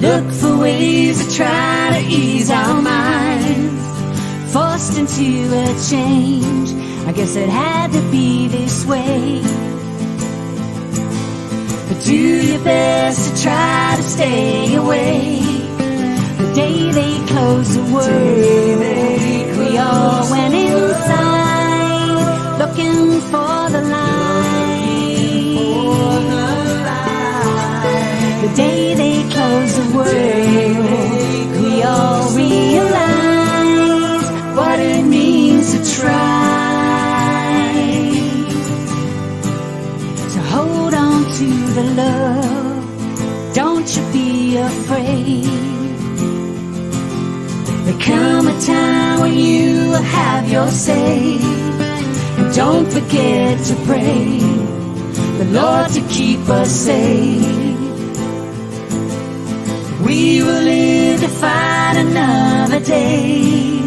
look for ways to try to ease our minds, forced into a change. I guess it had to be this way. But do your best to try to stay awake. The day they closed the world, we all went inside, looking for the light. The day they closed the world, we all realized what it means to try. So hold on to the love, don't you be afraid. There come a time when you will have your say, and don't forget to pray the Lord to keep us safe. We will live to fight another day.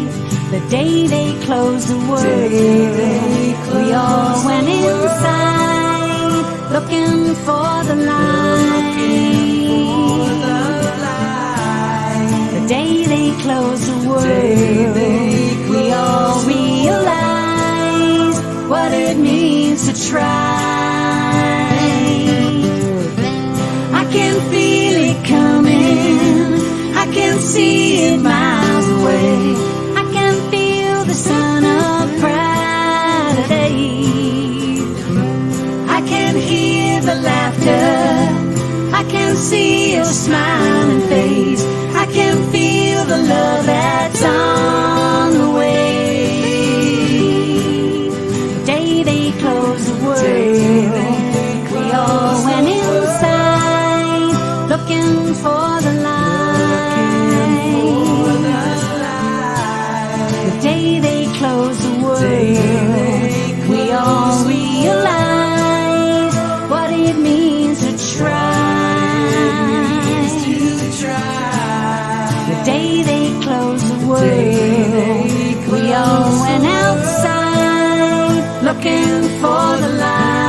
The day they closed the world, we all went inside, looking for the light. The day they closed the world, we all realized what it means to try. I can feel it coming, I can see it miles away. I can feel the sun of brighter days. I can hear the laughter, I can see your smiling face. I can feel the love that's on the way. The day they closed the world, we all went inside, looking for the light. The day they closed the world, we all realized what it means to try. The day they closed the world, we all went outside, looking for the light.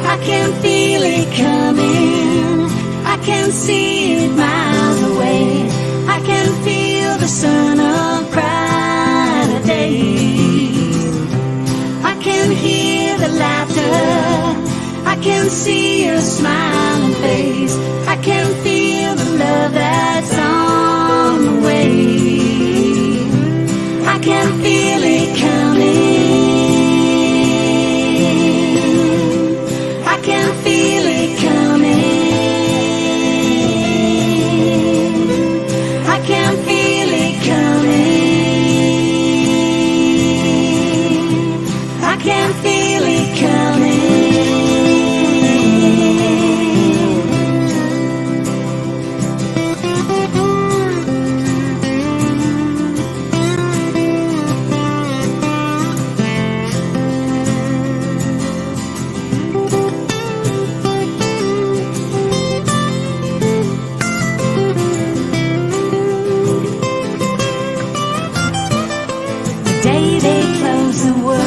I can feel it coming, I can see it miles away. I can feel the sun of brighter days. I can hear the laughter, I can see your smiling face. I can feel the love that's on the way. I can feel it coming, I can feel it coming. I can feel it coming, I can feel it coming. The day they close the world.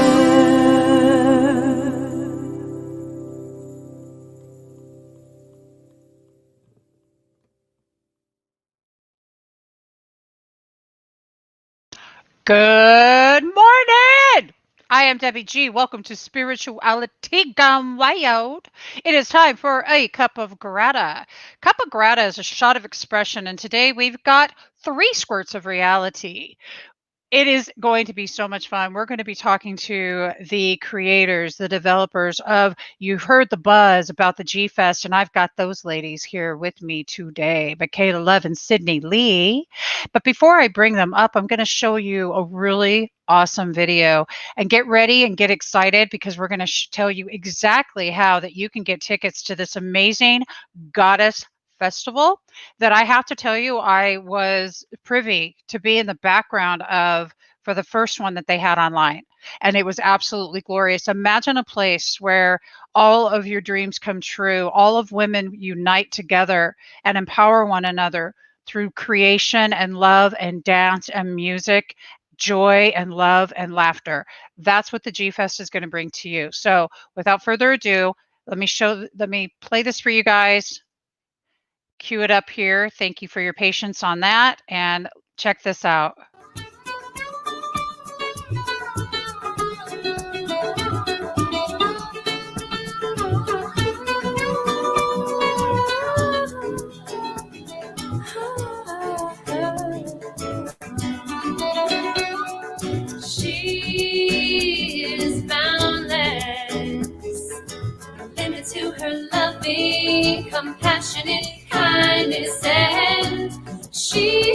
Good morning! I am Debbie G. Welcome to Spirituality Gone Wild. It is time for a cup of grata. Cuppa Grata is a shot of expression, and today we've got 3 squirts of reality. It is going to be so much fun. We're going to be talking to the creators, the developers of, you've heard the buzz about the G-Fest, and I've got those ladies here with me today, Mikayla Lev and Sydney Leigh. But before I bring them up, I'm going to show you a really awesome video, and get ready and get excited because we're going to tell you exactly how that you can get tickets to this amazing goddess festival that I have to tell you, I was privy to be in the background of for the first one that they had online. And it was absolutely glorious. Imagine a place where all of your dreams come true, all of women unite together and empower one another through creation and love and dance and music. joy and love and laughter. That's what the G Fest is going to bring to you. So without further ado, let me play this for you guys. Cue it up here. Thank you for your patience on that. And check this out. She is boundless, limit to her loving, compassionate kindness, and she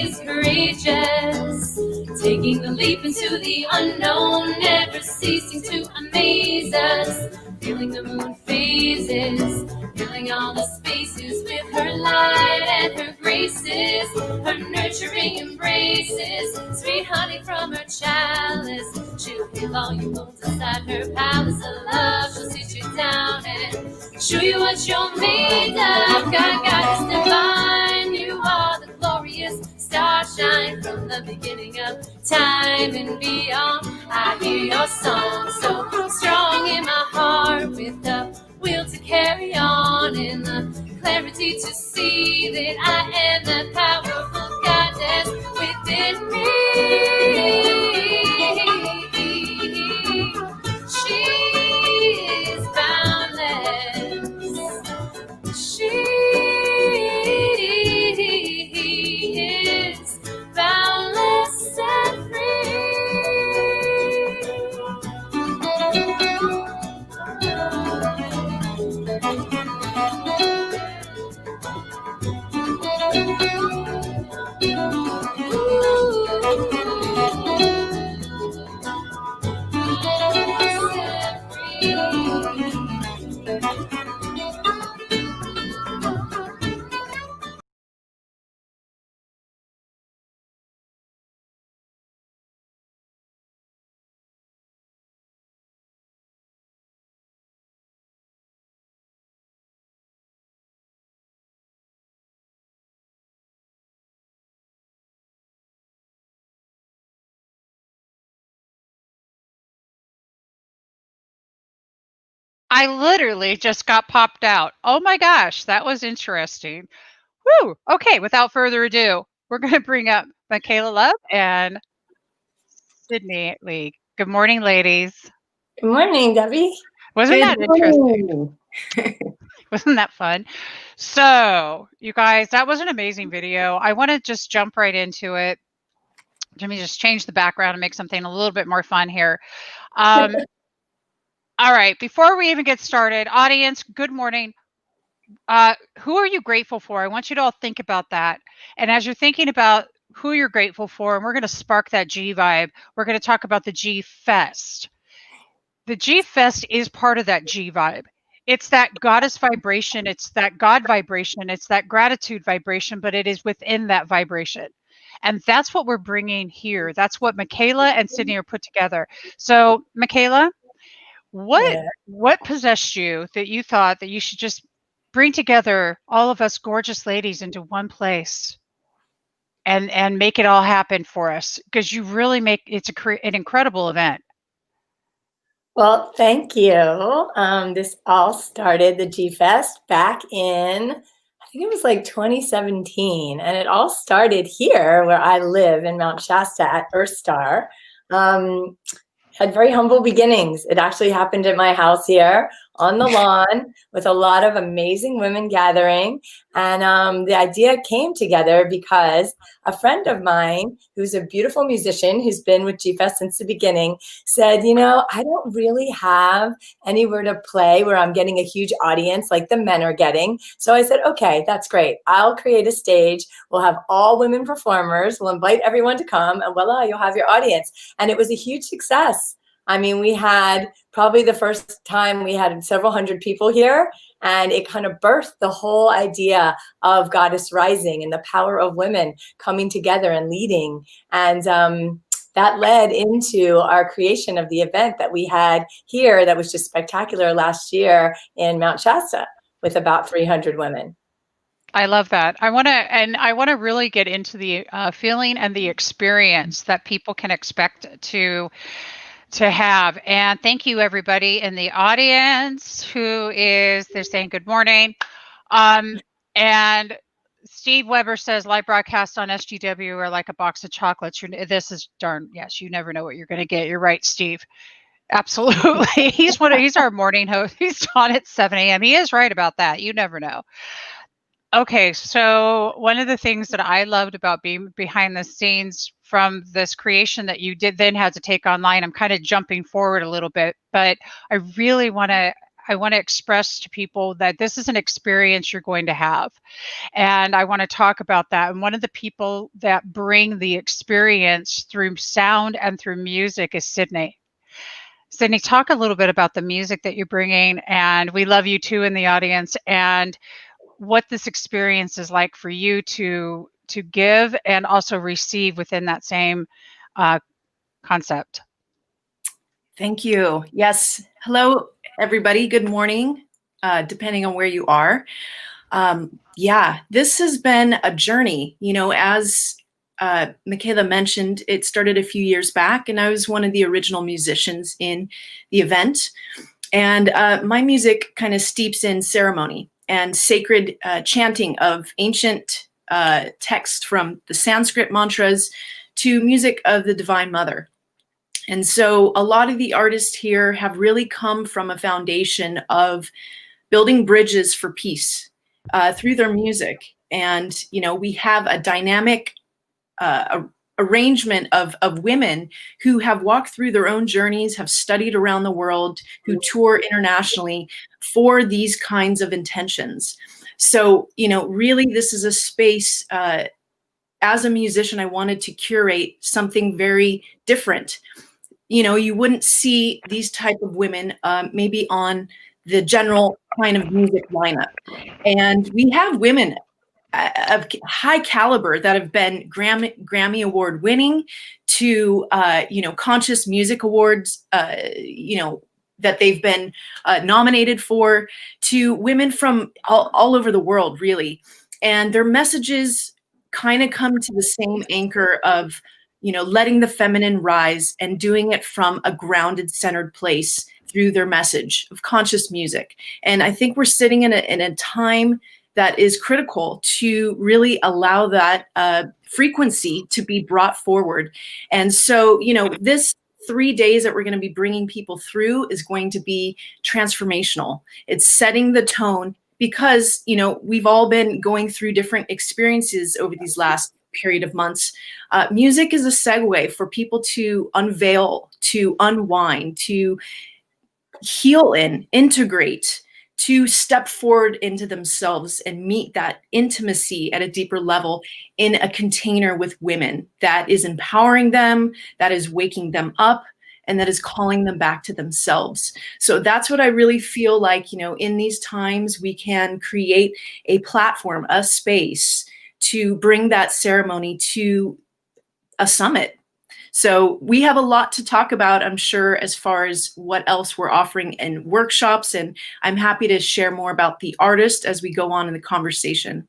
is courageous, taking the leap into the unknown, never ceasing to amaze us, feeling the moon phases, filling all the spaces with her light and her graces, her nurturing embraces, sweet honey from her chalice. She'll heal all your wounds inside her palace of love. She'll sit you down and show you what you're made of. God is divine. You are the glorious starshine from the beginning of time and beyond. I hear your song so strong in my heart, with the will to carry on, and the clarity to see that I am the powerful goddess within me. She is boundless. She is boundless and free. I literally just got popped out. Oh my gosh, that was interesting. Woo! Okay, without further ado, we're going to bring up Mikayla Love and Sydney Leigh. Good morning, ladies. Good morning, Debbie. Wasn't Good that interesting? morning. Wasn't that fun? So, you guys, that was an amazing video. I want to just jump right into it. Let me just change the background and make something a little bit more fun here. All right, before we even get started, audience, good morning. Who are you grateful for? I want you to all think about that. And as you're thinking about who you're grateful for, and we're going to spark that G vibe, we're going to talk about the G Fest. The G Fest is part of that G vibe. It's that goddess vibration, it's that God vibration, it's that gratitude vibration, but it is within that vibration. And that's what we're bringing here. That's what Mikayla and Sydney are put together. So, Mikayla, what possessed you that you thought that you should just bring together all of us gorgeous ladies into one place and make it all happen for us? Because you really make an incredible event. Well, thank you. This all started, the G Fest, back in, I think it was like 2017. And it all started here where I live in Mount Shasta at Earth Star. Had very humble beginnings. It actually happened at my house here on the lawn with a lot of amazing women gathering. And the idea came together because a friend of mine, who's a beautiful musician, who's been with GFest since the beginning, said, you know, I don't really have anywhere to play where I'm getting a huge audience like the men are getting. So I said, okay, that's great. I'll create a stage. We'll have all women performers. We'll invite everyone to come, and voila, you'll have your audience. And it was a huge success. I mean, we had probably the first time we had several hundred people here, and it kind of birthed the whole idea of Goddess Rising and the power of women coming together and leading. And that led into our creation of the event that we had here that was just spectacular last year in Mount Shasta with about 300 women. I love that. I want to really get into the feeling and the experience that people can expect to have. And thank you everybody in the audience they're saying good morning. And Steve Weber says live broadcasts on SGW are like a box of chocolates. This is darn, yes, you never know what you're going to get. You're right, Steve. Absolutely. He's our morning host. He's on at 7 a.m. He is right about that. You never know. Okay, so one of the things that I loved about being behind the scenes from this creation that you did then had to take online, I'm kind of jumping forward a little bit, but I really want to express to people that this is an experience you're going to have. And I want to talk about that. And one of the people that bring the experience through sound and through music is Sydney. Sydney, talk a little bit about the music that you're bringing, and we love you too in the audience, and what this experience is like for you to give and also receive within that same concept. Thank you. Yes. Hello, everybody. Good morning, depending on where you are. Yeah, this has been a journey. You know, as Mikayla mentioned, it started a few years back, and I was one of the original musicians in the event. And my music kind of steeps in ceremony and sacred chanting of ancient text from the Sanskrit mantras to music of the Divine Mother. And so a lot of the artists here have really come from a foundation of building bridges for peace through their music. And, you know, we have a dynamic arrangement of women who have walked through their own journeys, have studied around the world, who tour internationally for these kinds of intentions. So, you know, really this is a space, as a musician, I wanted to curate something very different. You know, you wouldn't see these type of women maybe on the general kind of music lineup. And we have women of high caliber that have been Grammy Award winning to, you know, conscious music awards, you know, that they've been nominated for, to women from all over the world, really. And their messages kind of come to the same anchor of, you know, letting the feminine rise and doing it from a grounded, centered place through their message of conscious music. And I think we're sitting in a time that is critical to really allow that frequency to be brought forward. And so, you know, this 3 days that we're going to be bringing people through is going to be transformational. It's setting the tone because, you know, we've all been going through different experiences over these last period of months. Music is a segue for people to unveil, to unwind, to heal in, integrate, to step forward into themselves and meet that intimacy at a deeper level in a container with women that is empowering them, that is waking them up, and that is calling them back to themselves. So that's what I really feel like, you know, in these times we can create a platform, a space to bring that ceremony to a summit. So we have a lot to talk about, I'm sure, as far as what else we're offering in workshops, and I'm happy to share more about the artist as we go on in the conversation.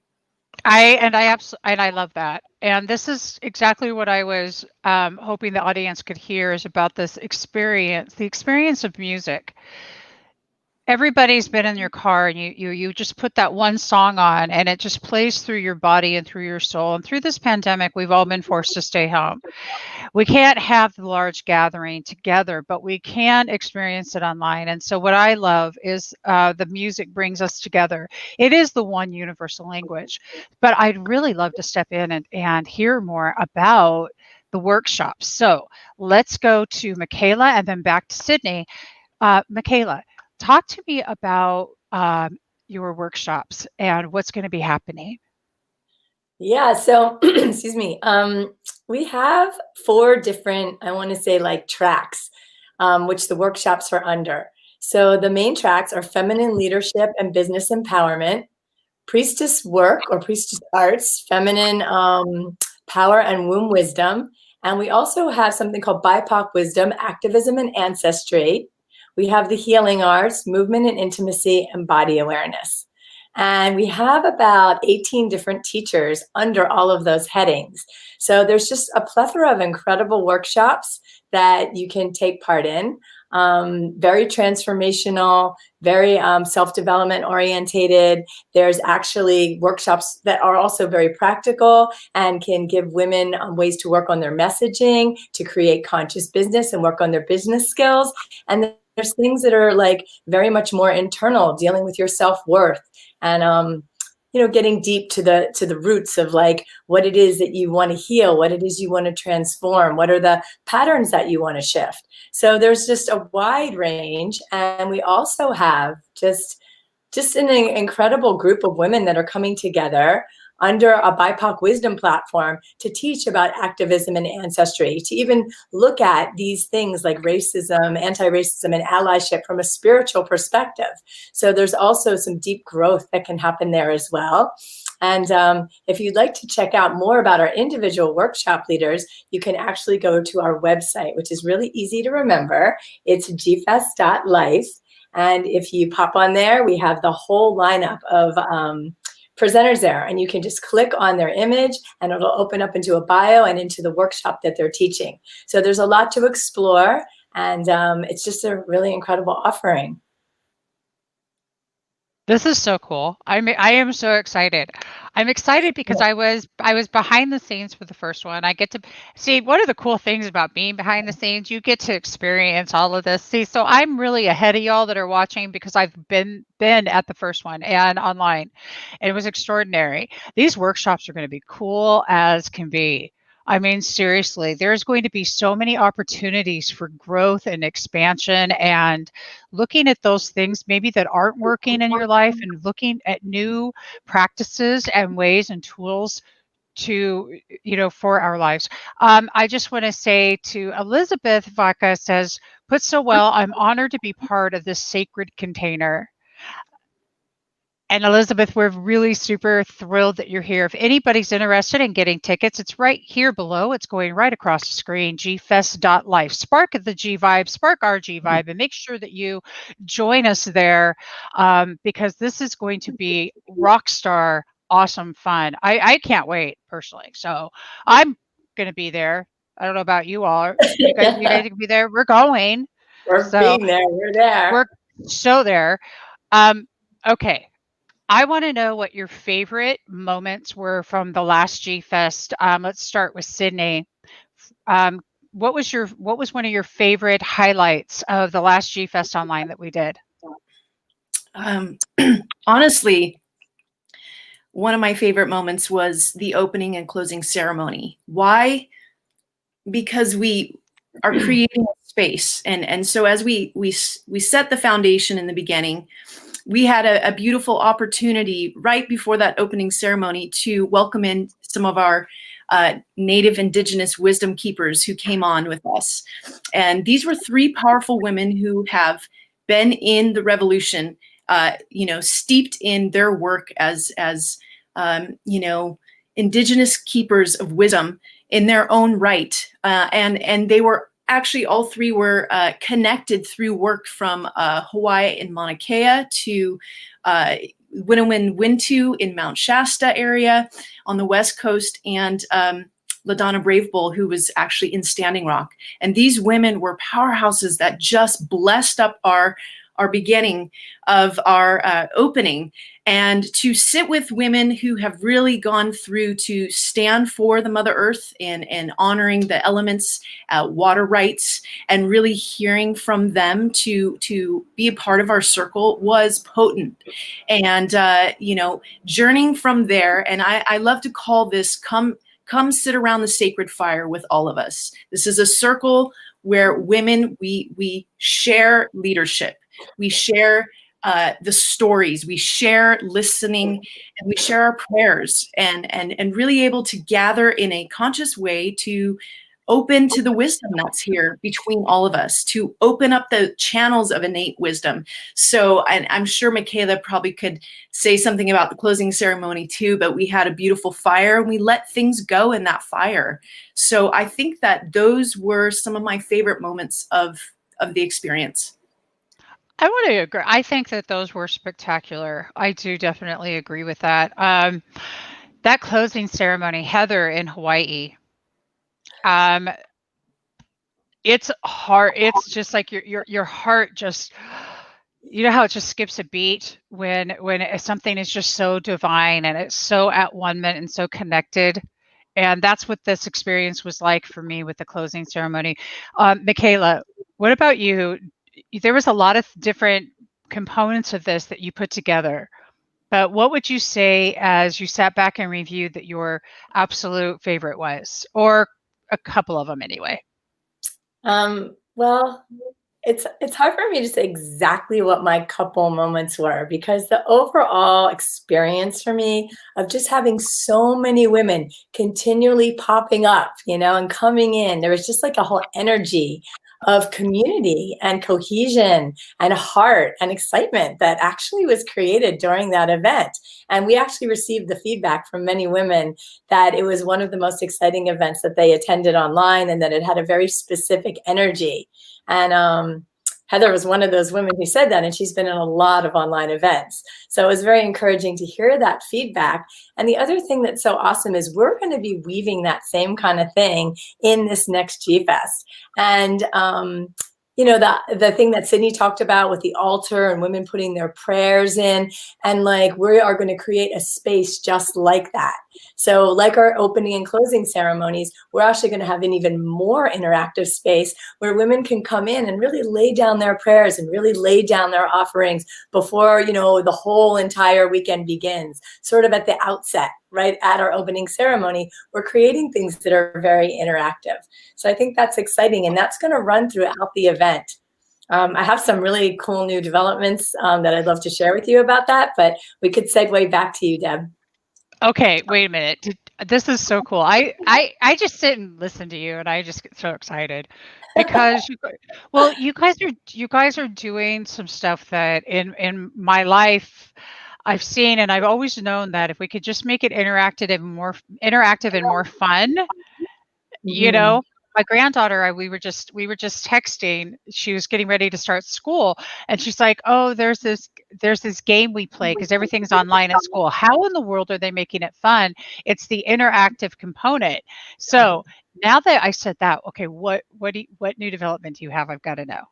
I love that. And this is exactly what I was hoping the audience could hear, is about this experience, the experience of music. Everybody's been in your car and you just put that one song on and it just plays through your body and through your soul. And through this pandemic, we've all been forced to stay home. We can't have the large gathering together, but we can experience it online. And so what I love is the music brings us together. It is the one universal language. But I'd really love to step in and hear more about the workshops. So let's go to Mikayla and then back to Sydney. Mikayla, talk to me about your workshops and what's going to be happening. Yeah, so excuse me. We have 4 different, I want to say, like tracks, which the workshops are under. So the main tracks are feminine leadership and business empowerment, priestess work or priestess arts, feminine power and womb wisdom. And we also have something called BIPOC wisdom, activism and ancestry. We have the healing arts, movement and intimacy, and body awareness. And we have about 18 different teachers under all of those headings. So there's just a plethora of incredible workshops that you can take part in. Very transformational, very self-development orientated. There's actually workshops that are also very practical and can give women ways to work on their messaging, to create conscious business and work on their business skills. And there's things that are like very much more internal, dealing with your self-worth and getting deep to the roots of like what it is that you want to heal, what it is you want to transform, what are the patterns that you want to shift. So there's just a wide range, and we also have just an incredible group of women that are coming together under a BIPOC wisdom platform to teach about activism and ancestry, to even look at these things like racism, anti-racism, and allyship from a spiritual perspective. So there's also some deep growth that can happen there as well. And if you'd like to check out more about our individual workshop leaders, you can actually go to our website, which is really easy to remember. It's gfest.life. And if you pop on there, we have the whole lineup of presenters there, and you can just click on their image and it'll open up into a bio and into the workshop that they're teaching. So there's a lot to explore, and it's just a really incredible offering. This is so cool. I am so excited. I'm excited because I was behind the scenes for the first one. I get to see one of the cool things about being behind the scenes. You get to experience all of this. See, so I'm really ahead of y'all that are watching because I've been at the first one and online, and it was extraordinary. These workshops are going to be cool as can be. I mean, seriously, there's going to be so many opportunities for growth and expansion, and looking at those things maybe that aren't working in your life and looking at new practices and ways and tools to, for our lives. I just want to say to Elizabeth Vaca says, put so well, I'm honored to be part of this sacred container. And Elizabeth, we're really super thrilled that you're here. If anybody's interested in getting tickets, it's right here below. It's going right across the screen, gfest.life. Spark the G vibe, spark our G vibe, and make sure that you join us there because this is going to be rock star, awesome fun. I can't wait personally. So I'm going to be there. I don't know about you all. You guys can be there. We're going. We're being there. We're there. We're so there. Okay. I want to know what your favorite moments were from the last G Fest. Let's start with Sydney. What was one of your favorite highlights of the last G Fest online that we did? Honestly, one of my favorite moments was the opening and closing ceremony. Why? Because we are creating a space, and so as we set the foundation in the beginning, we had a beautiful opportunity right before that opening ceremony to welcome in some of our Native Indigenous wisdom keepers who came on with us. And these were three powerful women who have been in the revolution, steeped in their work as Indigenous keepers of wisdom in their own right. And they were actually, all three were connected through work from Hawaii and Mauna Kea to Winawin Wintu in Mount Shasta area on the West Coast, and LaDonna Bravebull, who was actually in Standing Rock. And these women were powerhouses that just blessed up our beginning of our opening. And to sit with women who have really gone through to stand for the Mother Earth and honoring the elements, water rights, and really hearing from them to be a part of our circle was potent. And, journeying from there, and I love to call this come sit around the sacred fire with all of us. This is a circle where women, we share leadership. We share the stories, we share listening, and we share our prayers, and really able to gather in a conscious way to open to the wisdom that's here between all of us, to open up the channels of innate wisdom. So, and I'm sure Mikayla probably could say something about the closing ceremony too, but we had a beautiful fire and we let things go in that fire. So I think that those were some of my favorite moments of the experience. I want to agree. I think that those were spectacular. I do definitely agree with that. That closing ceremony, Heather in Hawaii. Um, it's hard. It's just like your heart just, you know how it just skips a beat when something is just so divine and it's so at one minute and so connected. And that's what this experience was like for me with the closing ceremony. Mikayla, what about you? There was a lot of different components of this that you put together. But what would you say as you sat back and reviewed that your absolute favorite was, or a couple of them anyway? Well, it's hard for me to say exactly what my couple moments were, because the overall experience for me of just having so many women continually popping up, and coming in, there was just like a whole energy of community and cohesion and heart and excitement that actually was created during that event. And we actually received the feedback from many women that it was one of the most exciting events that they attended online, and that it had a very specific energy. And Heather was one of those women who said that, and she's been in a lot of online events. So it was very encouraging to hear that feedback. And the other thing that's so awesome is we're going to be weaving that same kind of thing in this next G-Fest. And the thing that Sydney talked about with the altar and women putting their prayers in, and like we are going to create a space just like that. So like our opening and closing ceremonies, we're actually going to have an even more interactive space where women can come in and really lay down their prayers and really lay down their offerings before, the whole entire weekend begins, sort of at the outset. Right at our opening ceremony, we're creating things that are very interactive. So I think that's exciting, and that's going to run throughout the event. I have some really cool new developments that I'd love to share with you about that, but we could segue back to you, Deb. Okay, wait a minute. This is so cool. I just sit and listen to you, and I just get so excited because you guys are doing some stuff that in my life I've seen, and I've always known that if we could just make it interactive and more fun, Mm-hmm. my granddaughter, we were just texting. She was getting ready to start school, and she's like, "Oh, there's this game we play because everything's online at school. How in the world are they making it fun? It's the interactive component." So now that I said that, okay, what new development do you have? I've got to know.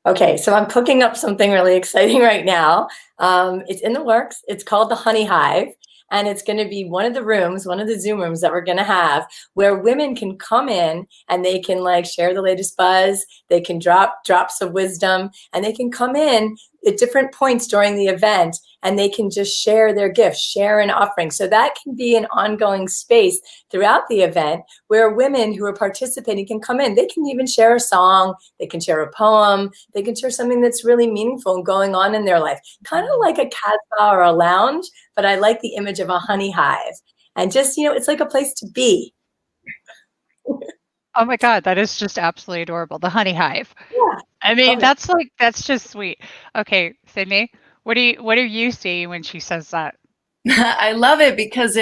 Okay, so I'm cooking up something really exciting right now. It's in the works. It's called the Honey Hive. And it's going to be one of the Zoom rooms that we're going to have, where women can come in and they can like share the latest buzz. They can drop drops of wisdom, and they can come in at different points during the event, and they can just share their gifts, share an offering. So that can be an ongoing space throughout the event where women who are participating can come in. They can even share a song, they can share a poem, they can share something that's really meaningful and going on in their life. Kind of like a Casbah or a lounge, but I like the image of a honey hive. And just, it's like a place to be. Oh my God, that is just absolutely adorable. The honey hive. Yeah. I mean, that's just sweet. Okay, Sydney, what are you seeing when she says that? I love it because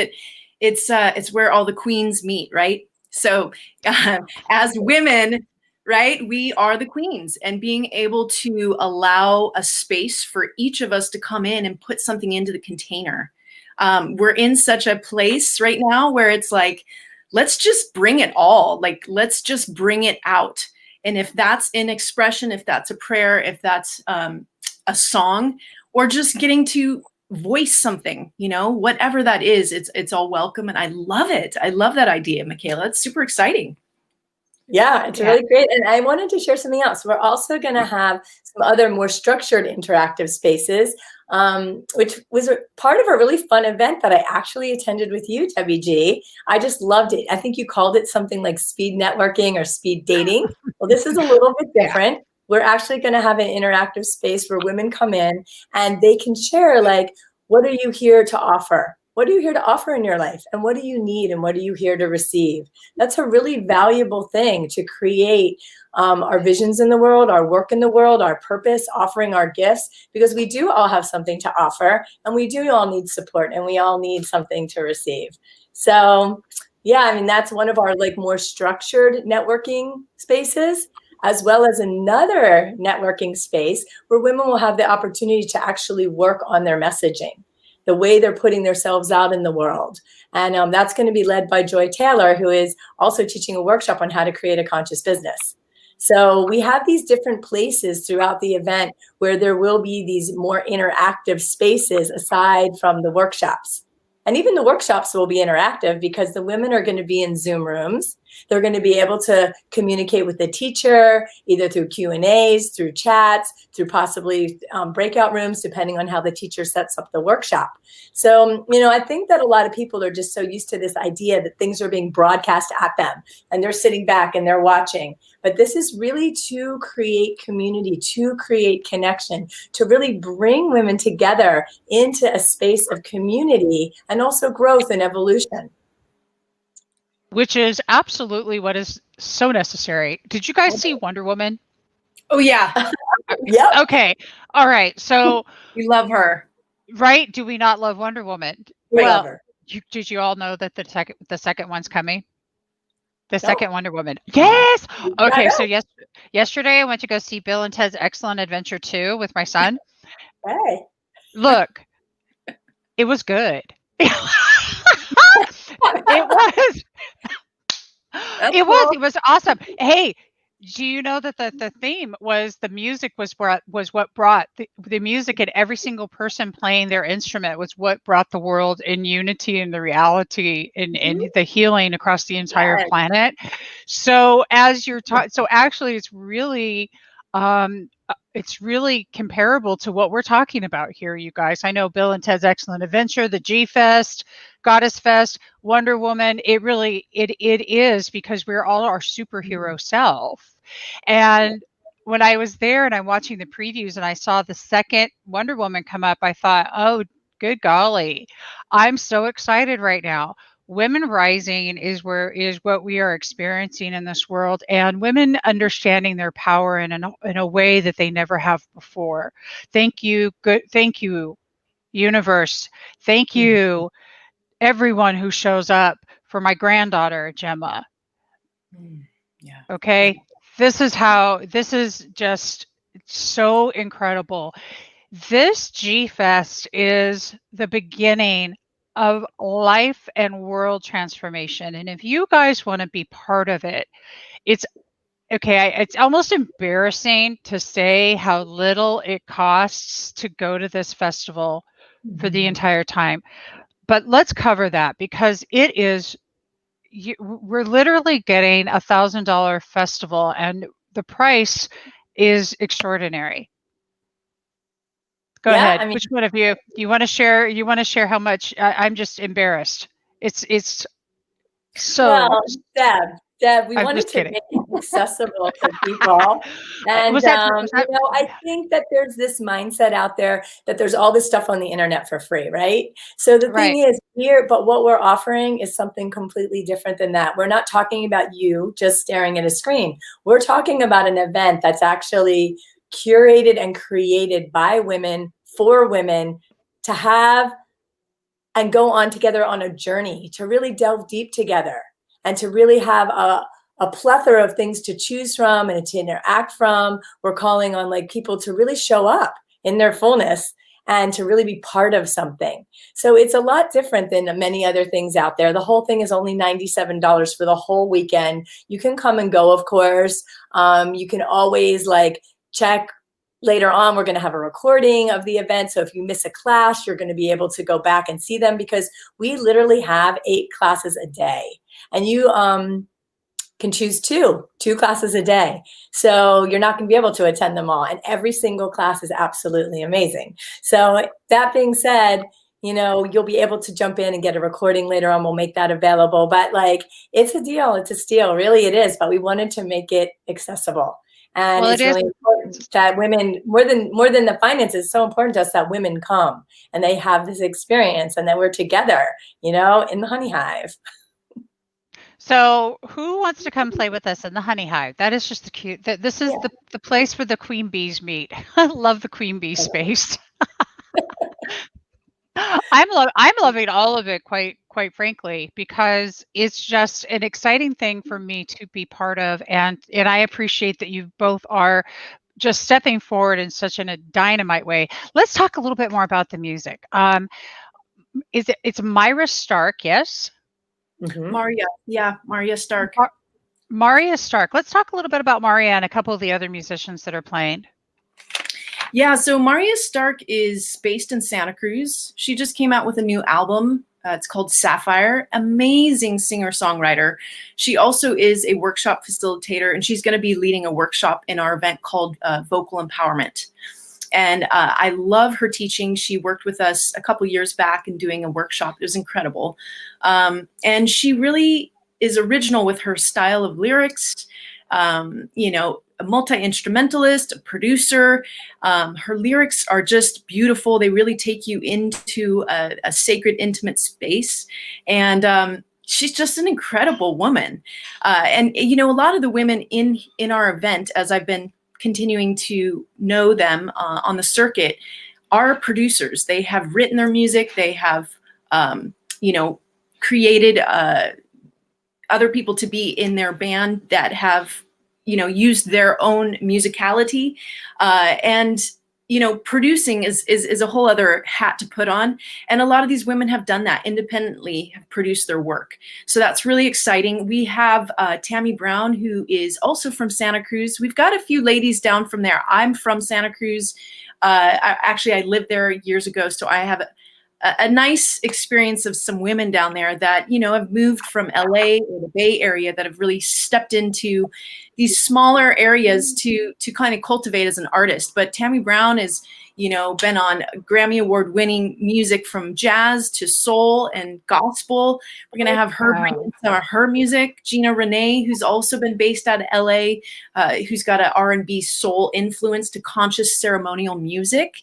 it's where all the queens meet, right? So as women, right, we are the queens, and being able to allow a space for each of us to come in and put something into the container. We're in such a place right now where it's like, let's just bring it all. Like, let's just bring it out. And if that's in expression, if that's a prayer, if that's a song, or just getting to voice something, whatever that is, it's all welcome. And I love it. I love that idea, Mikayla. It's super exciting. Yeah, it's really great. And I wanted to share something else. We're also going to have some other more structured interactive spaces, which was a part of a really fun event that I actually attended with you, Debbie G. I just loved it. I think you called it something like speed networking or speed dating. Well, this is a little bit different. We're actually going to have an interactive space where women come in and they can share, like, what are you here to offer? What are you here to offer in your life? And what do you need? And what are you here to receive? That's a really valuable thing to create our visions in the world, our work in the world, our purpose, offering our gifts, because we do all have something to offer, and we do all need support, and we all need something to receive. So yeah, I mean, that's one of our like more structured networking spaces. as well as another networking space where women will have the opportunity to actually work on their messaging, the way they're putting themselves out in the world. And that's going to be led by Joy Taylor, who is also teaching a workshop on how to create a conscious business. So we have these different places throughout the event where there will be these more interactive spaces aside from the workshops. And even the workshops will be interactive because the women are going to be in Zoom rooms. They're going to be able to communicate with the teacher, either through Q&As, through chats, through possibly breakout rooms, depending on how the teacher sets up the workshop. So, I think that a lot of people are just so used to this idea that things are being broadcast at them and they're sitting back and they're watching. But this is really to create community, to create connection, to really bring women together into a space of community and also growth and evolution. Which is absolutely what is so necessary. Did you guys see Wonder Woman? Oh, yeah. Yep. Okay. All right. So We love her. right? Do we not love Wonder Woman? We Well, love her. did you all know that the second one's coming? The No. second Wonder Woman. Yes. Okay. Yeah. So yesterday I went to go see Bill and Ted's Excellent Adventure 2 with my son. Hey. Look, it was good. It was. That's It was. cool. It was awesome. Hey, do you know that the theme was the music was what brought the music, and every single person playing their instrument was what brought the world in unity and the reality and the healing across the entire Yes. planet. So as you're talking, so actually it's really comparable to what we're talking about here, you guys. I know Bill and Ted's Excellent Adventure, the G Fest, Goddess Fest, Wonder Woman. It is because we're all our superhero self. And when I was there and I'm watching the previews and I saw the second Wonder Woman come up, I thought, oh, good golly, I'm so excited right now. Women rising is what we are experiencing in this world, and women understanding their power in a way that they never have before. Thank you, universe. Thank you, everyone who shows up for my granddaughter Gemma. Yeah. Okay, this is just so incredible. This G Fest is the beginning of life and world transformation. And if you guys want to be part of it, it's okay. It's almost embarrassing to say how little it costs to go to this festival for the entire time. But let's cover that because it is, we're literally getting $1,000 festival and the price is extraordinary. Go ahead. I mean, Which one of you? You want to share? You want to share how much? I'm just embarrassed. It's so. well, Deb, we I'm wanted just to kidding. make it accessible to people. And, Was that? I think that there's this mindset out there that there's all this stuff on the internet for free, right? So the Right. thing is but what we're offering is something completely different than that. We're not talking about you just staring at a screen. We're talking about an event that's actually curated and created by women for women to have and go on together on a journey to really delve deep together and to really have a plethora of things to choose from and to interact from. We're calling on people to really show up in their fullness and to really be part of something. So it's a lot different than many other things out there. The whole thing is only $97 for the whole weekend. You can come and go, of course. You can always check. Later on, we're going to have a recording of the event. So if you miss a class, you're going to be able to go back and see them because we literally have 8 classes a day. And you can choose two classes a day. So you're not going to be able to attend them all. And every single class is absolutely amazing. So that being said, you'll be able to jump in and get a recording later on. We'll make that available. But it's a deal. It's a steal. Really, it is. But we wanted to make it accessible. And it's really important that women, more than the finances, it's so important to us that women come and they have this experience and that we're together, in the honey hive. So who wants to come play with us in the honey hive? That is just the cute. This is the place where the queen bees meet. I love the queen bee space. I'm loving all of it quite quite frankly, because it's just an exciting thing for me to be part of, and I appreciate that you both are just stepping forward in such a dynamite way. Let's talk a little bit more about the music. It's Myra Stark, yes? Mhm. Maria Stark. Maria Stark. Let's talk a little bit about Maria and a couple of the other musicians that are playing. Yeah, so Maria Stark is based in Santa Cruz. She just came out with a new album. It's called Sapphire. Amazing singer-songwriter. She also is a workshop facilitator, and she's going to be leading a workshop in our event called Vocal Empowerment. And I love her teaching. She worked with us a couple years back in doing a workshop. It was incredible. And she really is original with her style of lyrics. You know, a multi-instrumentalist, a producer. Her lyrics are just beautiful. They really take you into a sacred, intimate space. And she's just an incredible woman. And, you know, a lot of the women in our event, as I've been continuing to know them on the circuit, are producers. They have written their music. They have, you know, created other people to be in their band that have, you know, used their own musicality. And, you know, producing is a whole other hat to put on. And a lot of these women have done that independently, have produced their work. So that's really exciting. We have Tammy Brown, who is also from Santa Cruz. We've got a few ladies down from there. I'm from Santa Cruz. I lived there years ago, so I have a nice experience of some women down there that, you know, have moved from LA or the Bay Area, that have really stepped into these smaller areas to kind of cultivate as an artist. But Tammy Brown is, you know, been on Grammy Award winning music from jazz to soul and gospel. We're going to have her bring in some of her music. Gina Renee, who's also been based out of LA, who's got an R&B soul influence to conscious ceremonial music,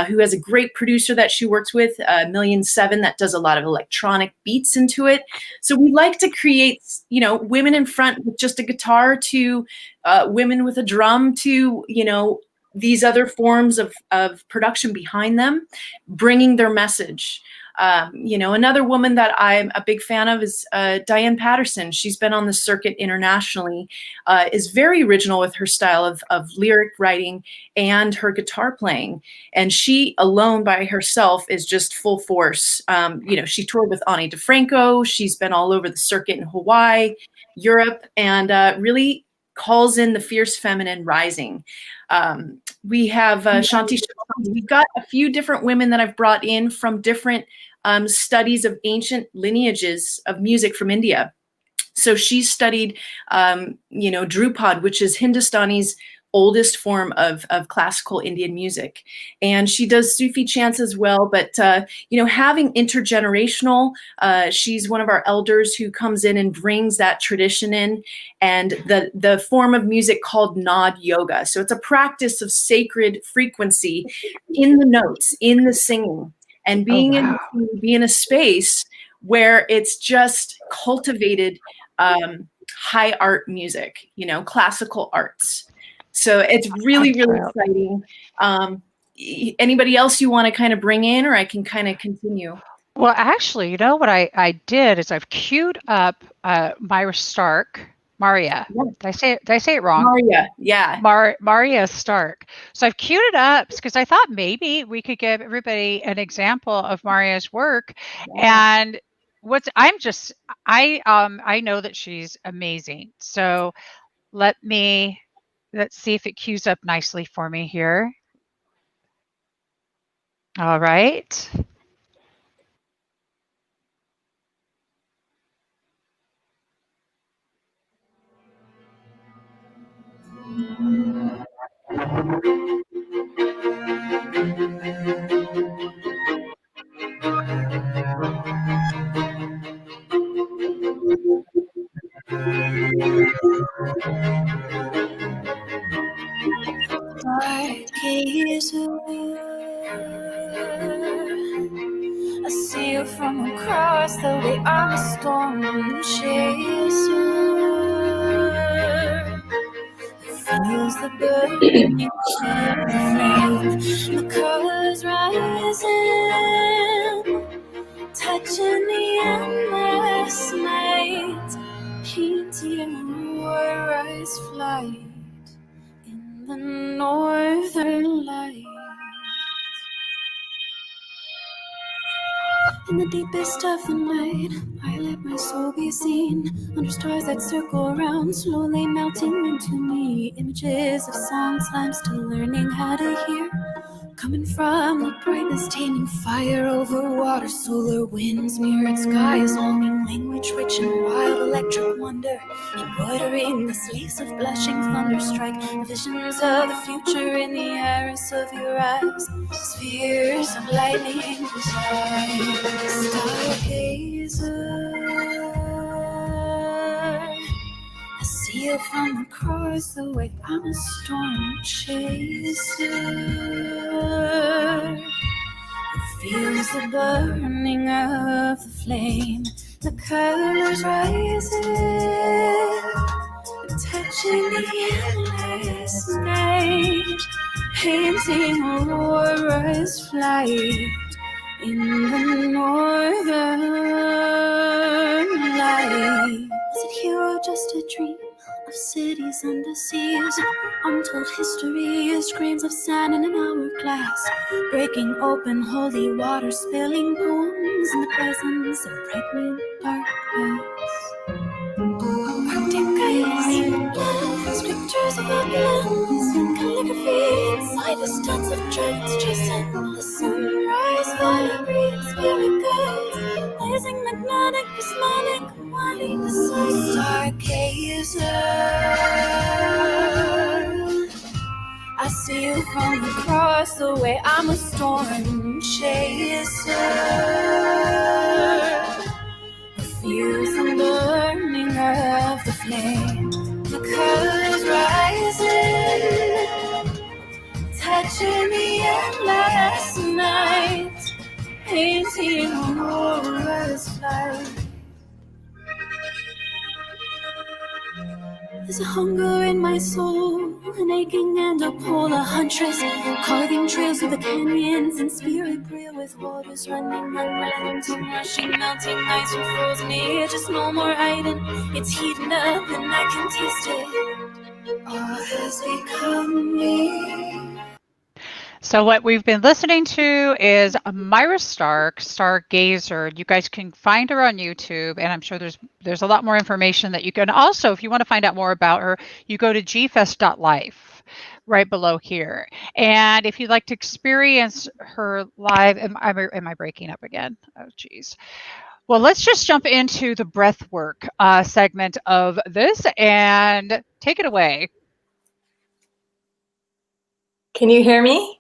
who has a great producer that she works with, Million7, that does a lot of electronic beats into it. So we like to create, you know, women in front with just a guitar to women with a drum to, you know, these other forms of production behind them, bringing their message. You know, another woman that I'm a big fan of is Diane Patterson. She's been on the circuit internationally, is very original with her style of lyric writing and her guitar playing. And she alone by herself is just full force. You know, she toured with Ani DeFranco. She's been all over the circuit in Hawaii, Europe, and really calls in the fierce feminine rising. We have Shanti Shabani. We've got a few different women that I've brought in from different studies of ancient lineages of music from India. So she studied, you know, Drupad, which is Hindustani's oldest form of classical Indian music. And she does Sufi chants as well. But, you know, having intergenerational, she's one of our elders who comes in and brings that tradition in, and the form of music called Nad Yoga. So it's a practice of sacred frequency in the notes, in the singing, and being able to be in a space where it's just cultivated high art music, you know, classical arts. So it's really, really exciting. Anybody else you want to kind of bring in, or I can kind of continue? Well, actually, you know what I did is I've queued up Myra Stark, Maria. Yeah. Did I say it wrong? Maria, yeah. Maria Stark. So I've queued it up because I thought maybe we could give everybody an example of Maria's work. Yeah. And I know that she's amazing. So let's see if it queues up nicely for me here. All right. I see you from across the way. I'm a storm chaser. Feels the burning flame, the colors rising, touching the In the deepest of the night, I let my soul be seen under stars that circle around, slowly melting into me. Images of songs I'm still learning how to hear, coming from the brightness, taming fire over water. Solar winds, mirrored skies, longing language rich and wild, electric wonder, embroidering the sleeves of blushing thunder. Strike visions of the future in the iris of your eyes, spheres of lightning design. Stargazer, I see you from across the way. I'm a storm chaser who feels the burning of the flame. The colors rising, touching the endless night, painting Aurora's flight in the northern light. Was it here or just a dream of cities under seas? Untold history, screams of sand in an hourglass, breaking open holy water, spilling poems in the presence of pregnant darkness. Arctic ice, scriptures of opulence and calligraphy inside the stunts of dragons chasing the sunrise, vibrating spirit guides, blazing magnetic, prismatic, winding the sun. Stargazer, I see you from across the way. I'm a storm chaser, feels the burning of the flame. The colors rising, touching the endless night, painting Aurora's flight. There's a hunger in my soul, an aching and a pull, a huntress carving trails through the canyons, and spirit brio with waters running unrelenting, rushing, melting ice from frozen edges. No more hiding, it's heating up and I can taste it. All has become me. So what we've been listening to is Myra Stark, Stargazer. You guys can find her on YouTube, and I'm sure there's a lot more information that you can also, if you want to find out more about her, you go to gfest.life right below here. And if you'd like to experience her live, am I breaking up again? Oh, geez. Well, let's just jump into the breath work segment of this and take it away. Can you hear me?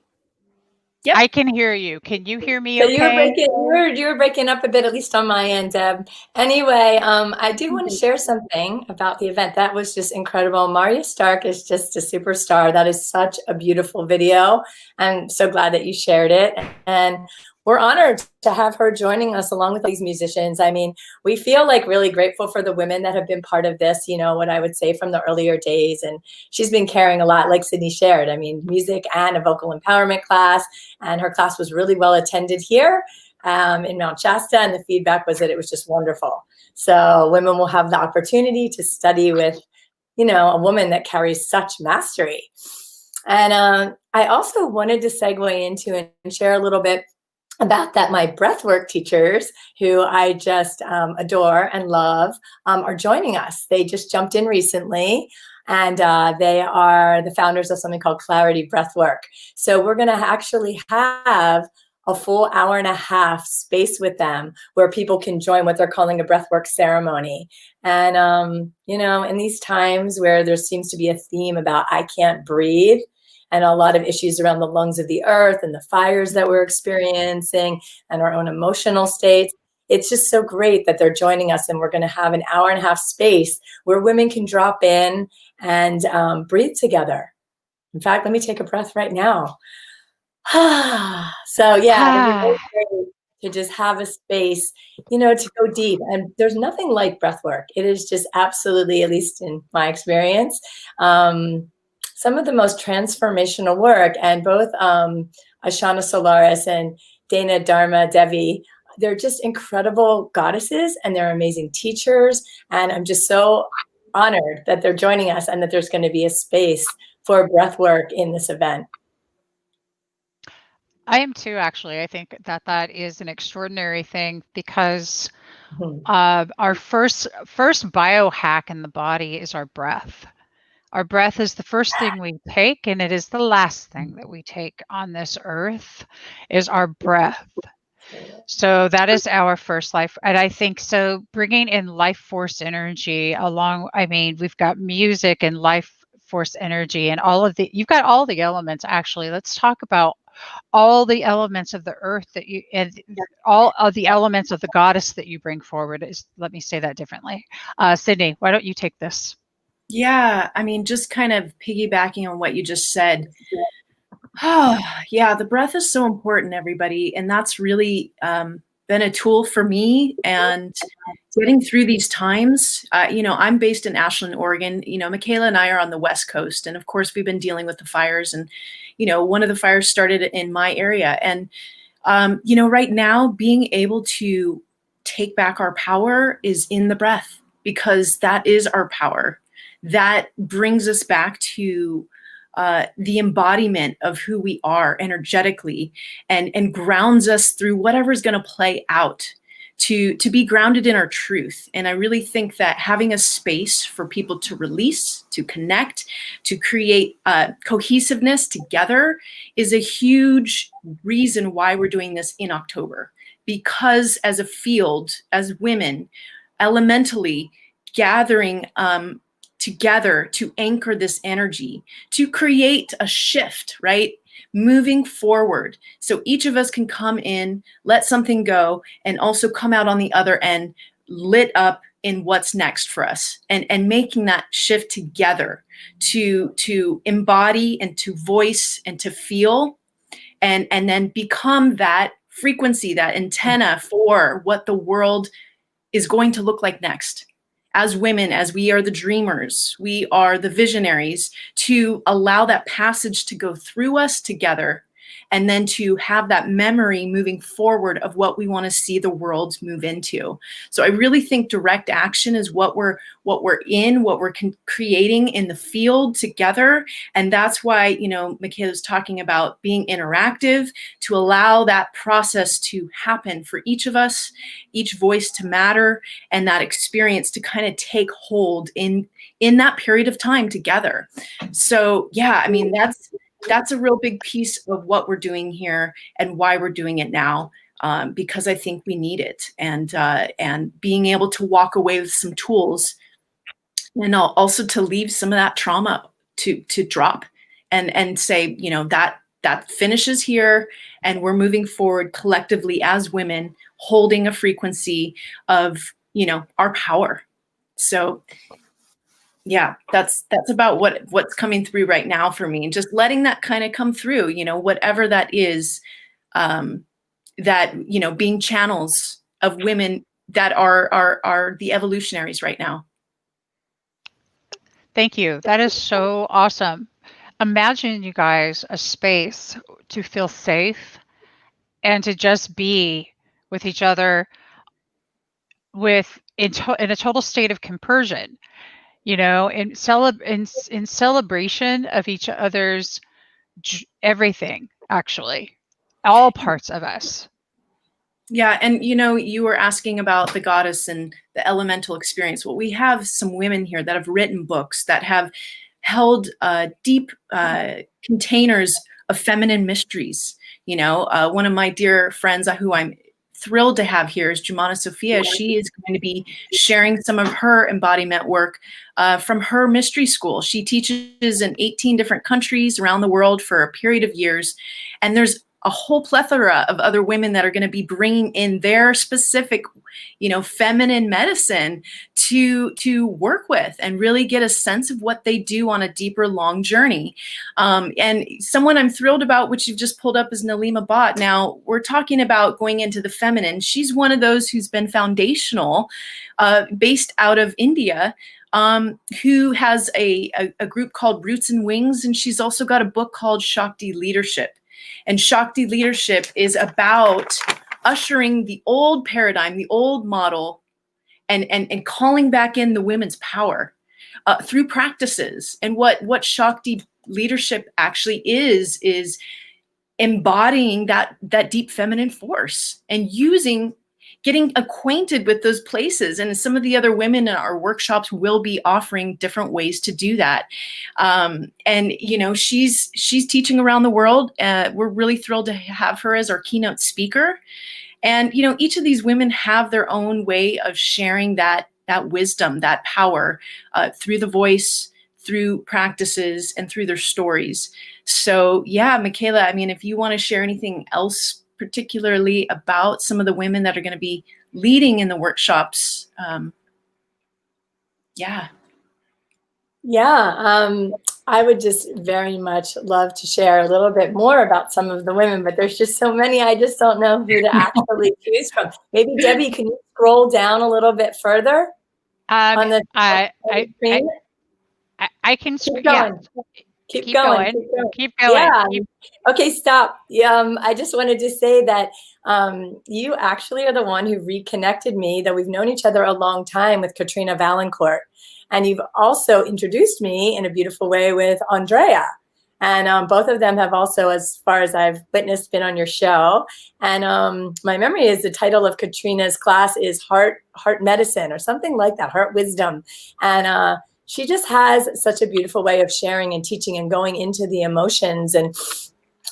Yep. I can hear you. Can you hear me So okay? you were breaking up a bit, at least on my end, Deb. Anyway, I do want to share something about the event. That was just incredible. Marya Stark is just a superstar. That is such a beautiful video. I'm so glad that you shared it. And we're honored to have her joining us along with these musicians. I mean, we feel like really grateful for the women that have been part of this, you know, what I would say from the earlier days. And she's been carrying a lot, like Sydney shared. I mean, music and a vocal empowerment class. And her class was really well attended here in Mount Shasta. And the feedback was that it was just wonderful. So women will have the opportunity to study with, you know, a woman that carries such mastery. And I also wanted to segue into and share a little bit about that. My breathwork teachers, who I just adore and love, are joining us. They just jumped in recently, and they are the founders of something called Clarity Breathwork. So we're going to actually have a full hour and a half space with them where people can join what they're calling a breathwork ceremony. And, you know, in these times where there seems to be a theme about I can't breathe, and a lot of issues around the lungs of the earth and the fires that we're experiencing and our own emotional states, it's just so great that they're joining us. And we're going to have an hour and a half space where women can drop in and breathe together. In fact, let me take a breath right now. So yeah, it'd be really great to just have a space, you know, to go deep. And there's nothing like breath work. It is just absolutely, at least in my experience, some of the most transformational work. And both Ashana Solaris and Dana Dharma Devi, they're just incredible goddesses and they're amazing teachers. And I'm just so honored that they're joining us and that there's going to be a space for breath work in this event. I am too, actually. I think that that is an extraordinary thing because Mhm. our first biohack in the body is our breath. Our breath is the first thing we take, and it is the last thing that we take on this earth is our breath. So that is our first life. And I think so bringing in life force energy along, I mean, we've got music and life force energy and all of the, you've got all the elements actually. Let's talk about all the elements of the earth that you, and all of the elements of the goddess that you bring forward is, let me say that differently. Sydney, why don't you take this? Yeah, I mean, just kind of piggybacking on what you just said. Oh, yeah, the breath is so important, everybody. And that's really been a tool for me. And getting through these times, I'm based in Ashland, Oregon. Mikayla and I are on the West Coast. And of course, we've been dealing with the fires. And, one of the fires started in my area. And, right now, being able to take back our power is in the breath, because that is our power. That brings us back to the embodiment of who we are energetically, and grounds us through whatever's going to play out, to be grounded in our truth. And I really think that having a space for people to release, to connect, to create cohesiveness together is a huge reason why we're doing this in October. Because as a field, as women, elementally gathering together to anchor this energy, to create a shift, right? Moving forward. So each of us can come in, let something go, and also come out on the other end lit up in what's next for us, and making that shift together to embody and to voice and to feel, and then become that frequency, that antenna for what the world is going to look like next. As women, as we are the dreamers, we are the visionaries, to allow that passage to go through us together, and then to have that memory moving forward of what we want to see the world move into. So I really think direct action is what we're creating in the field together. And that's why, Mikayla's talking about being interactive, to allow that process to happen for each of us, each voice to matter, and that experience to kind of take hold in that period of time together. So yeah, I mean, that's a real big piece of what we're doing here and why we're doing it now, because I think we need it, and being able to walk away with some tools, and also to leave some of that trauma to drop, and say, that finishes here, and we're moving forward collectively as women, holding a frequency of, our power. So yeah, that's about what's coming through right now for me, and just letting that kind of come through, whatever that is, that, being channels of women that are the evolutionaries right now. Thank you. That is so awesome. Imagine, you guys, a space to feel safe and to just be with each other with in a total state of compersion, in celebration of each other's everything, actually, all parts of us. Yeah, and you were asking about the goddess and the elemental experience. Well, we have some women here that have written books, that have held deep containers of feminine mysteries. One of my dear friends, who I'm thrilled to have here, is Mikayla Sophia. She is going to be sharing some of her embodiment work from her mystery school. She teaches in 18 different countries around the world for a period of years, and there's a whole plethora of other women that are going to be bringing in their specific, feminine medicine to work with, and really get a sense of what they do on a deeper, long journey. And someone I'm thrilled about, which you've just pulled up, is Nalima Bhatt. Now, we're talking about going into the feminine. She's one of those who's been foundational, based out of India, who has a group called Roots and Wings, and she's also got a book called Shakti Leadership. And Shakti Leadership is about ushering the old paradigm, the old model, and calling back in the women's power through practices. And what Shakti Leadership actually is embodying that deep feminine force and getting acquainted with those places. And some of the other women in our workshops will be offering different ways to do that. And, you know, she's teaching around the world. We're really thrilled to have her as our keynote speaker. And, you know, each of these women have their own way of sharing that wisdom, that power through the voice, through practices, and through their stories. So, yeah, Mikayla, I mean, if you want to share anything else particularly about some of the women that are going to be leading in the workshops. Yeah. I would just very much love to share a little bit more about some of the women, but there's just so many, I just don't know who to actually choose from. Maybe Debbie, can you scroll down a little bit further on the screen? I can. Keep going. Yeah. Keep going. Keep going. Yeah. Okay, stop. I just wanted to say that you actually are the one who reconnected me, that we've known each other a long time, with Katrina Valancourt. And you've also introduced me in a beautiful way with Andrea. And both of them have also, as far as I've witnessed, been on your show. And my memory is the title of Katrina's class is Heart Medicine or something like that, Heart Wisdom. And she just has such a beautiful way of sharing and teaching and going into the emotions. And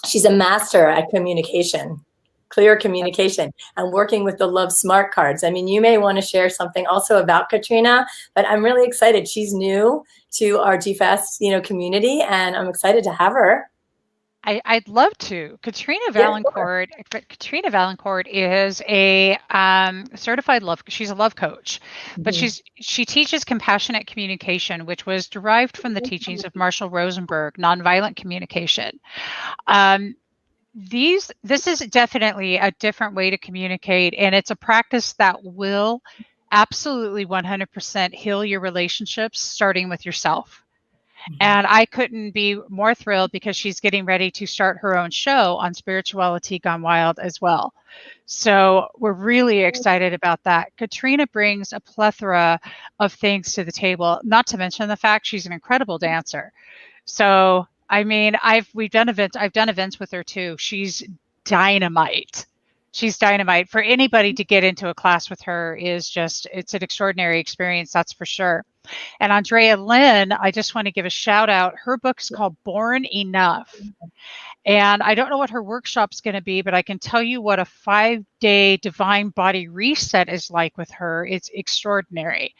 she's a master at communication, clear communication, and working with the Love Smart cards. I mean, you may want to share something also about Katrina, but I'm really excited. She's new to our GFest, community, and I'm excited to have her. I'd love to. Katrina Valancourt. Katrina Valancourt is a certified love. She's a love coach, but she teaches compassionate communication, which was derived from the teachings of Marshall Rosenberg, nonviolent communication. This is definitely a different way to communicate, and it's a practice that will absolutely 100% heal your relationships, starting with yourself. And I couldn't be more thrilled because she's getting ready to start her own show on Spirituality Gone Wild as well. So we're really excited about that. Katrina brings a plethora of things to the table, not to mention the fact she's an incredible dancer. So, I mean, I've done events with her too. She's dynamite. She's dynamite. For anybody to get into a class with her it's an extraordinary experience, that's for sure. And Andrea Lynn, I just want to give a shout out. Her book is called Born Enough. And I don't know what her workshop's going to be, but I can tell you what a 5-day divine body reset is like with her. It's extraordinary.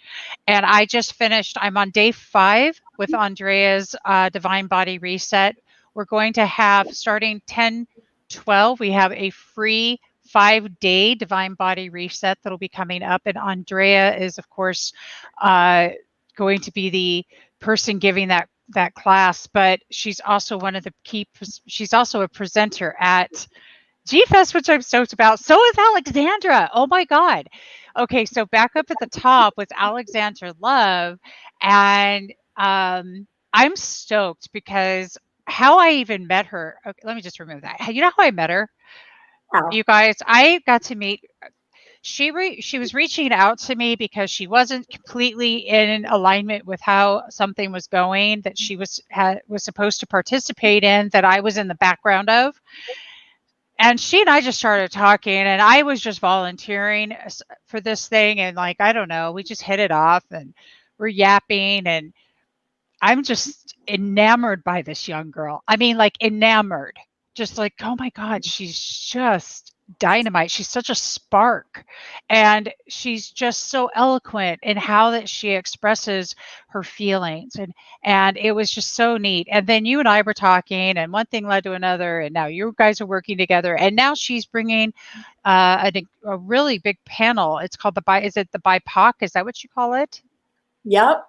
And I just finished, I'm on day 5 with Andrea's divine body reset. We're going to have, starting 10/12, we have a free 5-day divine body reset that'll be coming up. And Andrea is, of course, going to be the person giving that class, but she's also she's also a presenter at GFest, which I'm stoked about. So is Alexandra. Oh my God. Okay, so back up at the top with Alexandra Love. And I'm stoked because how I even met her. Okay, let me just remove that. You know how I met her? Wow. You guys, I got to meet. She was reaching out to me because she wasn't completely in alignment with how something was going that she was supposed to participate in, that I was in the background of. And she and I just started talking, and I was just volunteering for this thing. And I don't know, we just hit it off and we're yapping, and I'm just enamored by this young girl. I mean, enamored, just oh my God, she's just dynamite. She's such a spark, and she's just so eloquent in how that she expresses her feelings, and it was just so neat. And then you and I were talking, and one thing led to another, and now you guys are working together, and now she's bringing a really big panel. It's called the BIPOC? Is that what you call it? Yep.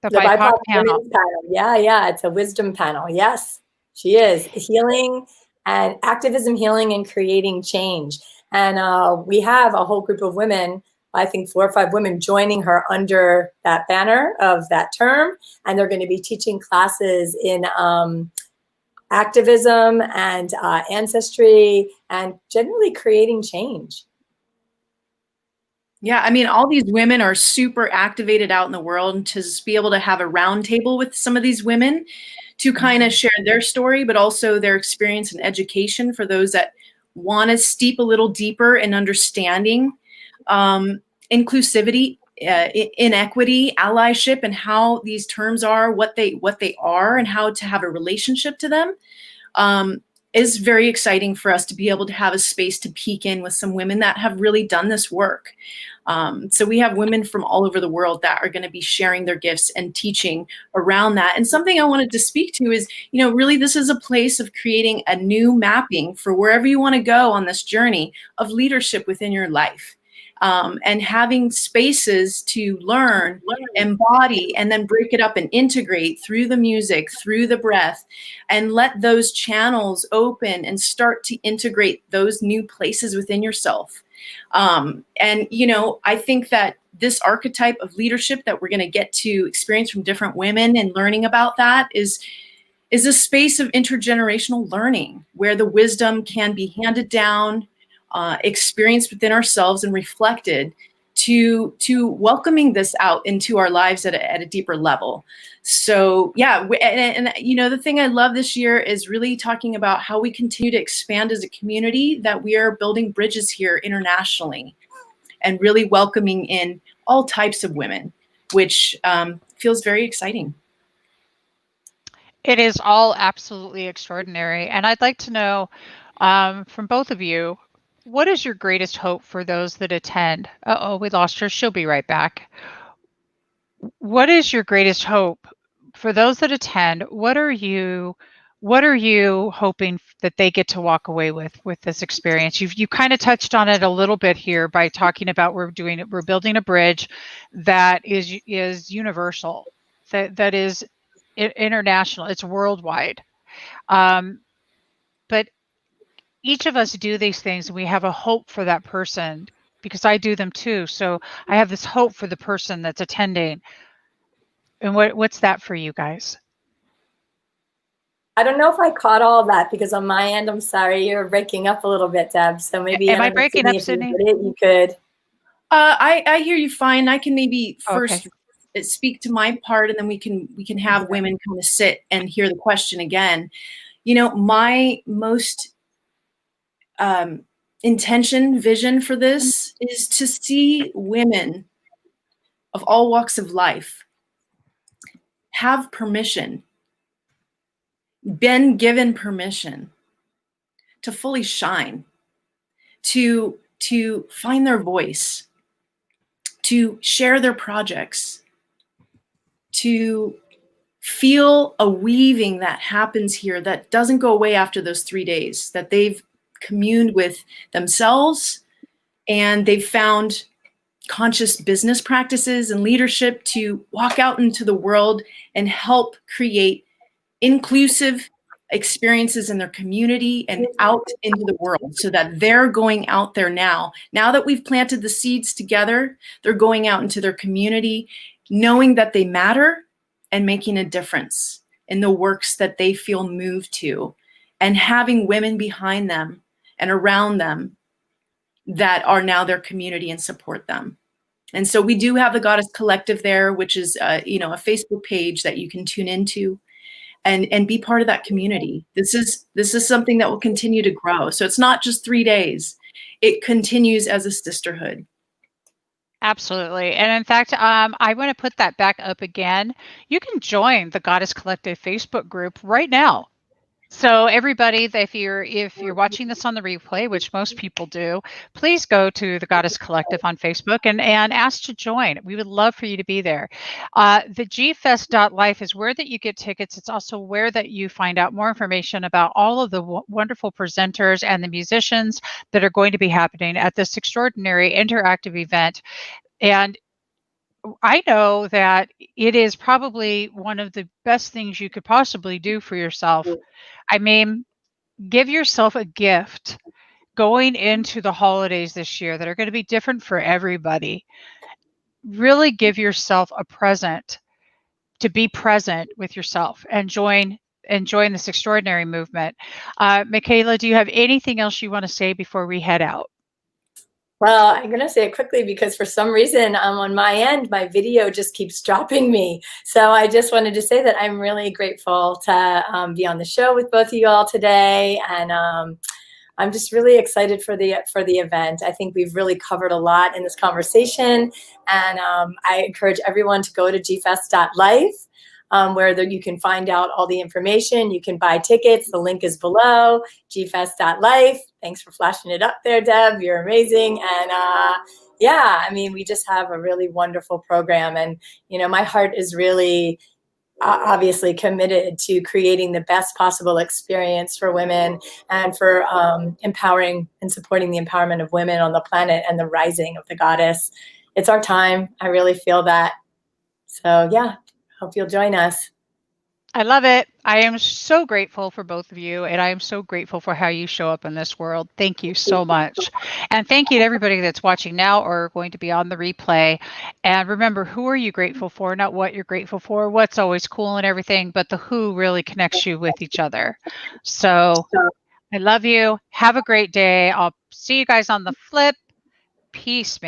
The BIPOC panel. Yeah, it's a wisdom panel. Yes, she is healing and activism, healing, and creating change. And we have a whole group of women, I think 4 or 5 women, joining her under that banner of that term. And they're going to be teaching classes in activism and ancestry and generally creating change. Yeah, I mean, all these women are super activated out in the world, and to just be able to have a round table with some of these women to kind of share their story, but also their experience and education for those that want to steep a little deeper in understanding inclusivity, inequity, allyship, and how these terms are, what they are, and how to have a relationship to them. Is very exciting for us to be able to have a space to peek in with some women that have really done this work. So we have women from all over the world that are going to be sharing their gifts and teaching around that. And something I wanted to speak to is, really this is a place of creating a new mapping for wherever you want to go on this journey of leadership within your life. And having spaces to learn, embody, and then break it up and integrate through the music, through the breath, and let those channels open and start to integrate those new places within yourself. And, I think that this archetype of leadership that we're going to get to experience from different women and learning about that is a space of intergenerational learning where the wisdom can be handed down, experienced within ourselves and reflected to welcoming this out into our lives at a deeper level. So yeah, and the thing I love this year is really talking about how we continue to expand as a community, that we are building bridges here internationally and really welcoming in all types of women, which feels very exciting. It is all absolutely extraordinary. And I'd like to know from both of you, what is your greatest hope for those that attend? Uh-oh, we lost her. She'll be right back. What is your greatest hope for those that attend? What are you hoping that they get to walk away with this experience? You kind of touched on it a little bit here by talking about we're building a bridge that is universal, that is international, it's worldwide. But each of us do these things and we have a hope for that person, because I do them too. So I have this hope for the person that's attending. And what's that for you guys? I don't know if I caught all of that, because on my end, I'm sorry, you're breaking up a little bit, Deb. So maybe Am I breaking up, Sydney? You could. I hear you fine. I can maybe first Okay. speak to my part, and then we can have women kind of sit and hear the question again. My most intention, vision for this is to see women of all walks of life have permission, been given permission to fully shine, to find their voice, to share their projects, to feel a weaving that happens here that doesn't go away after those 3 days, that they've communed with themselves and they've found conscious business practices and leadership to walk out into the world and help create inclusive experiences in their community and out into the world, so that they're going out there now that we've planted the seeds together, they're going out into their community, knowing that they matter and making a difference in the works that they feel moved to, and having women behind them and around them that are now their community and support them. And so we do have the Goddess Collective there, which is a Facebook page that you can tune into and be part of that community. This is something that will continue to grow. So it's not just 3 days. It continues as a sisterhood. Absolutely. And in fact, I want to put that back up again. You can join the Goddess Collective Facebook group right now. So everybody, if you're watching this on the replay, which most people do, please go to the Goddess Collective on Facebook and ask to join. We would love for you to be there. The gfest.life is where that you get tickets. It's also where that you find out more information about all of the wonderful presenters and the musicians that are going to be happening at this extraordinary interactive event. And I know that it is probably one of the best things you could possibly do for yourself. I mean, give yourself a gift going into the holidays this year that are going to be different for everybody. Really give yourself a present to be present with yourself and join this extraordinary movement. Mikayla, do you have anything else you want to say before we head out? Well, I'm going to say it quickly because for some reason on my end, my video just keeps dropping me. So I just wanted to say that I'm really grateful to be on the show with both of you all today. And I'm just really excited for the event. I think we've really covered a lot in this conversation. And I encourage everyone to go to gfest.life. Where you can find out all the information. You can buy tickets. The link is below, gfest.life. Thanks for flashing it up there, Deb. You're amazing. And yeah, I mean, we just have a really wonderful program. And, you know, my heart is really obviously committed to creating the best possible experience for women and for empowering and supporting the empowerment of women on the planet and the rising of the goddess. It's our time. I really feel that. So yeah. Hope you'll join us. I love it. I am so grateful for both of you, and I am so grateful for how you show up in this world. Thank you so much. And thank you to everybody that's watching now or going to be on the replay. And remember, who are you grateful for? Not what you're grateful for, what's always cool and everything, but the who really connects you with each other. So I love you. Have a great day. I'll see you guys on the flip. Peace, man.